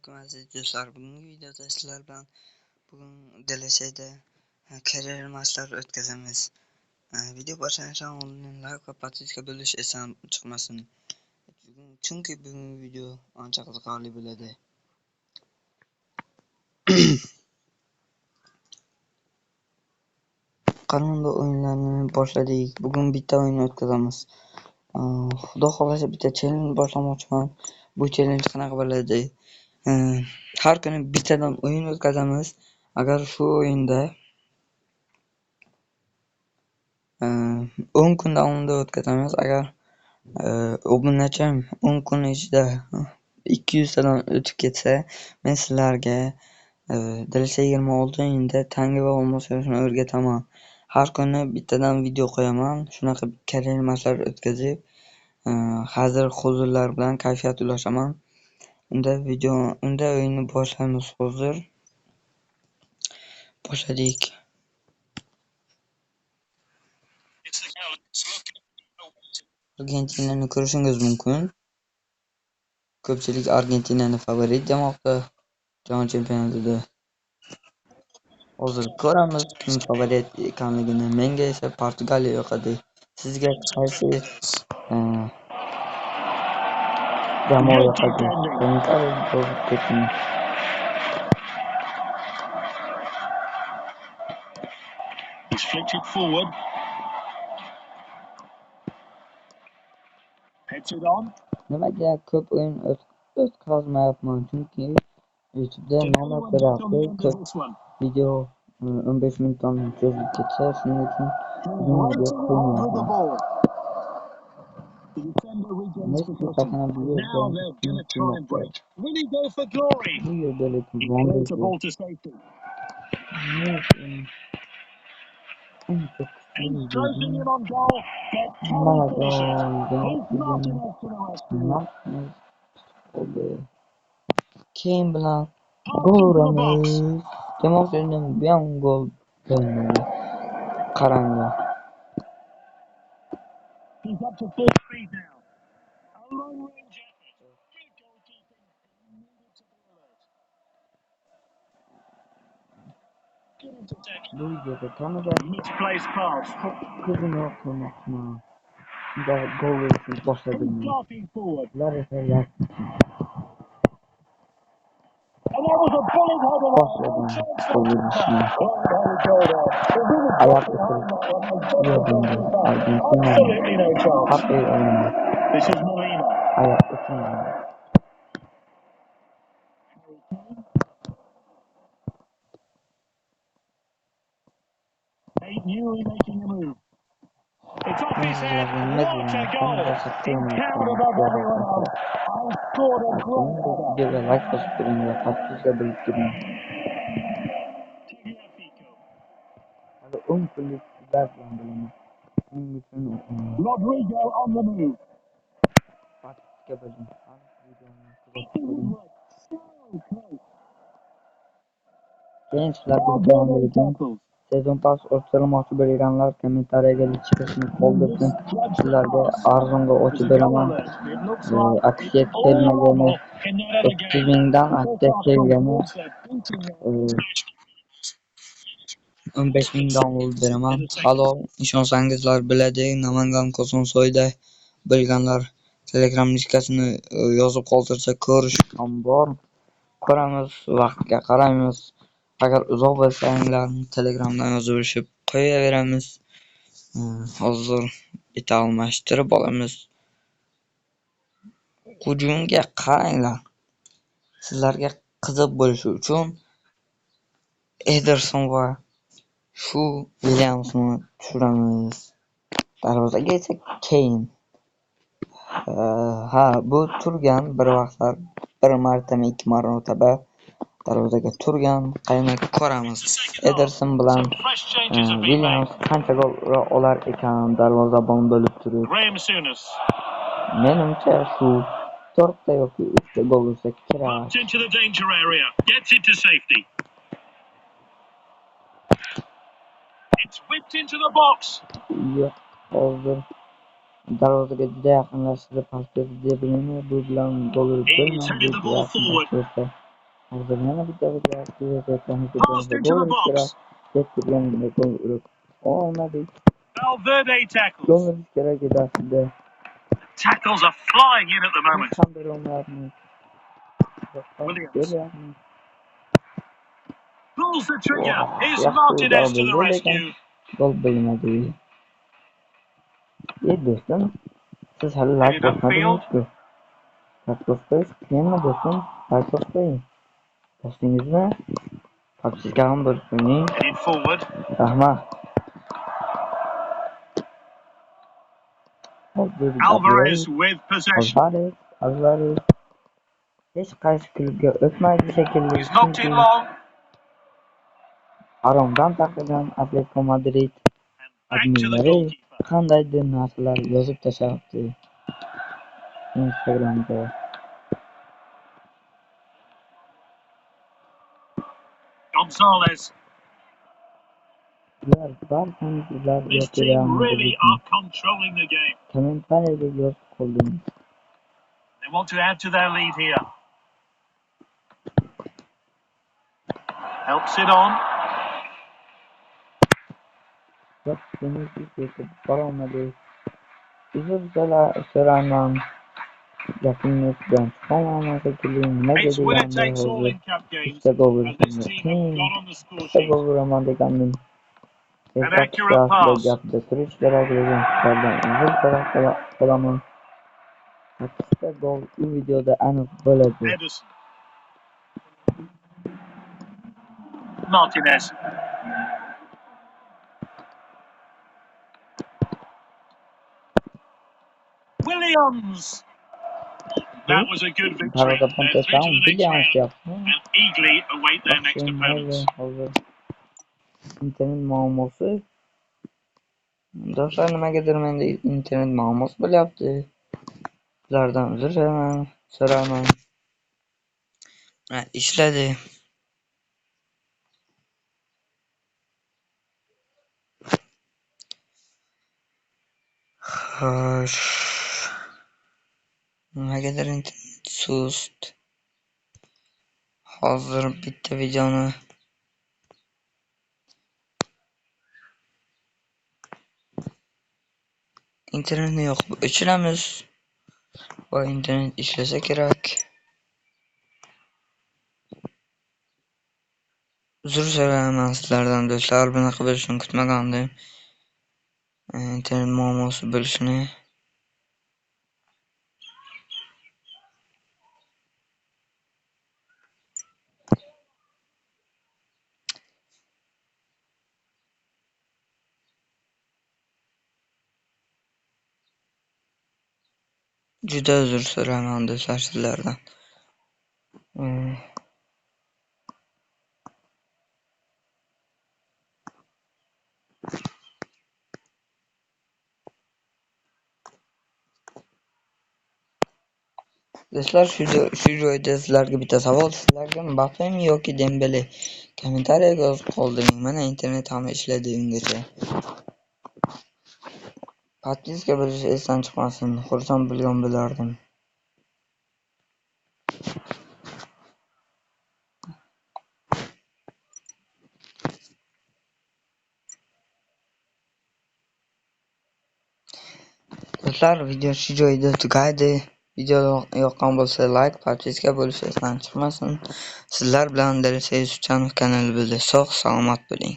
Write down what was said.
Assalomu alaykum aziz do'stlar. Bugungi videoda sizlar bilan DLC'da kariyer maçlar o'tkazamiz. Video boshlashdan oldin like va podpiska bo'lish esdan chiqmasin. Chunki bugungi video ancha qiziqarli bo'ladi. Qanunda o'yinlarni boshladik. Bugun bitta o'yin o'tkazamiz. Xudo xolasa bitta challenge boshlamoqchiman. Bu challenge qanaqa bo'ladi? Har kuni bittadan o'yin o'tkazamiz. Agar shu o'yinda 10 kun davomida o'tkazamiz. Agar obunachim 10 kun ichida 200 tadan o'tib ketsa, men sizlarga DLC 26 o'yinda tangi va olmos yashashni o'rgataman. Har kuni bittadan video qo'yaman. Shunaqa kariyer maçlar o'tkazib, hazır huzurlar bilan kayfiyat ulashaman. Unda o'yinni boshlaymiz hozir. Boshladik. Argentinani ko'rishingiz mumkin. Ko'pchilik Argentinani favorit demoqda jahon chempionatida. Hozir ko'ramiz kim favorit ekanligini. Menga esa Portugaliya yoqadi. Sizga qaysi jamoa yoqadi? Kommentariyada yozib keting. He's flicked it forward. Heads it on. Nimaga ko'p o'yin o'tkazmayapman? Chunki YouTube'da nomad beradi. Ko'p video 15 minutdan cho'zilib ketsa, shuning uchun video qo'ymayapman. Messi qachon bu yerda Will he go for glory? bu yerda lekin Clears the ball to safety. He's tracing him on goal. But can he finish it? He's not enough to the rescue. Keyin bilan gol uramiz. Demoqchiman, bu ham gol bo'lmadi. Qaranglar. He's up to full speed now. A long range effort. Good goalkeeping. He needed to be alert. Get into tackle. Bu yerda kamida Misplaced pass. ko'zini yoqtirmoqchiman. Shunda gol urishni boshladim. He's darting forward. Ular esa yaxshi And that was a bullet header. boshladim gol urishni. Ayak usulü yordamda Argentina'nın Absolutely no chance. hakkı alındı. This is Molina. Ayak usulü. Ain't newly making a move. It's off his head. What What a goal! He towered above everyone else and scored a great header. Videoga like bosib turing va podpiska bo'lib turing. Tagliafico. Hali 10 kunlik sizlar bilan bo'laman. Shuning uchun Rodrigo on the move. podpiska bo'ling. Videoni It kuzatib didn't turing. look so close. Keyin sizlarga Well bilan done, birga tackles. sezon pass o'tkazmoqchi bo'lganlar kommentariyaga chiqishni qoldirsin. Sizlarga arzonga ochib beraman. It looks like Aksiya it's all kelmagani rubble in that other 30 game. mingdan aksiya kelgani Also beating 15 ming download beraman. Halol ishonsangizlar biladi. Namangan Kosonsoyda bo'lganlar Telegram linkasini yozib qoldirsa ko'rish ham bor. Ko'ramiz, vaqtga qaraymiz. Agar uzoq bo'lsanglar Telegramdan yozib qo'yaveramiz. Hozir bitta almashtirib olamiz. Hujumga qaranglar. Sizlarga qiziq bo'lishi uchun Ederson va shu Williamsni tushiramiz. Darvozaga esa Kane. Bu turgan bir vaqtlar bir marotaba, ikki marotaba darvozaga turgan. Qaynak ko'ramiz. Ederson bilan Williams qancha gol ura olar ekan darvozabon bo'lib turib. Graham Souness. Menimcha shu 4 ta yoki 3 ta gol ursa kerak. Bumped into the danger area. Gets it to safety. It's whipped into the box. Hozir darvozaga juda yaqinlashtirib pasga debrini bu bilan gol urib He's headed the ball forward. Hozir yana bitta Passed into the gol urish kerak. box. Deb turganimda gol urib olmadik. Valverde tackles. Gol urish kerak edi aslida. Tackles are flying in at the moment. Ham beryapmiz. Williams Beryapmiz. pulls the trigger. Here's Yaxshi Martinez to bo'ldi, the lekin rescue. gol bo'lmadi. Do'stim, siz hali like Headed upfield. bosmadingiz-ku. Like bossangiz qiyinmi do'stim? Like bosing. Bosdingizmi? Podpiska ham bosing. Headed forward. Rahmat. Alvarez with possession. Alvarez. Hech qaysi klubga o'tmaydi shekilli. He's knocked it long. Haromdan taqilgan Atletico Madrid And back to the adminlari goalkeeper. qandaydir narsalar yozib tashlabdi Instagramda. Gonzalez. Ular barchamiz ular This yoki team Real really Madridmi? are controlling the game. Kommentariyada yozib qoldingiz. They want to add to their lead here. Helps it on. Yo'q, Vinicius yetib borolmadi. Uzr so'rayman. Gapingizdan chiqolmayman shekilli. Nimaga It's winner deganda takes all hozir in cup games, ikkita gol and this urishimni team have got on the score ikkita sheet. gol uraman degandim. An accurate pass. Gapda turish kerakligini sizlardan uzr so'raman. 8ta gol u videoda aniq bo'ladi. Ederson. Martinez. Williams. That was a good victory. Darvoza They're through to the next Williams round and eagerly await their next opponents. hozir internet muammosi. Do'stlar, nimagadir menda internet muammosi bo'lyapti. Sizlardan uzr so'raman. Ishladi. Xo'sh. Nimagadir internet sust. Hozir bitta videoni internetni yoqib o'chiramiz va internet ishlasa kerak. Uzr so'raman sizlardan do'stlar, bunaqa bo'lishini kutmagandim. Internet muammosi bo'lishini. Juda uzr so'raman do'stlar sizlardan. Do'stlar, shu joyda sizlarga bitta savol. Sizlarga Mbappemi yoki Dembele? Kommentariyaga yozib qoldiring. Mana internet ham ishladi ungacha. Podpiska bo'lish esdan chiqmasin. Xursand bo'lgan bo'lardim. Do'stlar, video shu joyda tugaydi. Video yoqqan bo'lsa like, podpiska bo'lish esdan chiqmasin. Sizlar bilan Dalsey Suchanov kanali bo'ldi. Sog' salomat bo'ling.